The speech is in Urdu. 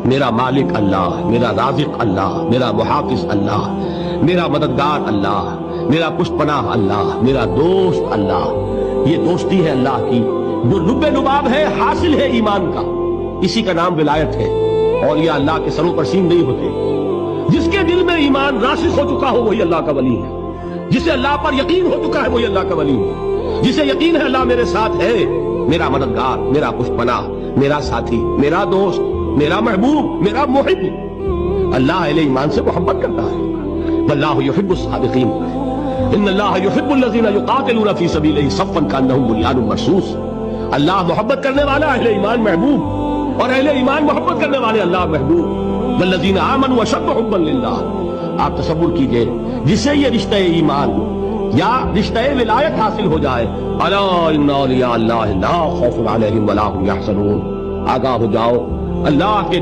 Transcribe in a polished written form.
میرا مالک اللہ، میرا رازق اللہ، میرا محافظ اللہ، میرا مددگار اللہ، میرا پشت پناہ اللہ، میرا دوست اللہ۔ یہ دوستی ہے اللہ کی جو لب لباب ہے، حاصل ہے ایمان کا، اسی کا نام ولایت ہے۔ اولیاء اللہ کے سروں پر سین نہیں ہوتے، جس کے دل میں ایمان راسخ ہو چکا ہو وہی اللہ کا ولی ہے، جسے اللہ پر یقین ہو چکا ہے وہی اللہ کا ولی ہے، جسے یقین ہے اللہ میرے ساتھ ہے، میرا مددگار، میرا پشت پناہ، میرا ساتھی، میرا دوست، میرا محبوب، میرا محب۔ اللہ اہل ایمان سے محبت کرتا ہے۔ واللہ یحب الصادقین، ان اللہ یحب الذین یقاتلون فی سبیلہ صفا کانہم بنیان مرصوص۔ اللہ محبت کرنے والا، اہل ایمان محبوب، اور اہل ایمان محبت کرنے والے اللہ محبوب۔ والذین آمنوا اشد حبا للہ۔ آپ تصور کیجئے جسے یہ رشتہ ایمان یا رشتہ ولایت حاصل ہو جائے، الا ان اولیاء اللہ لا خوف علیہم ولا هم یحزنون، آگاہ ہو جاؤ اللہ کے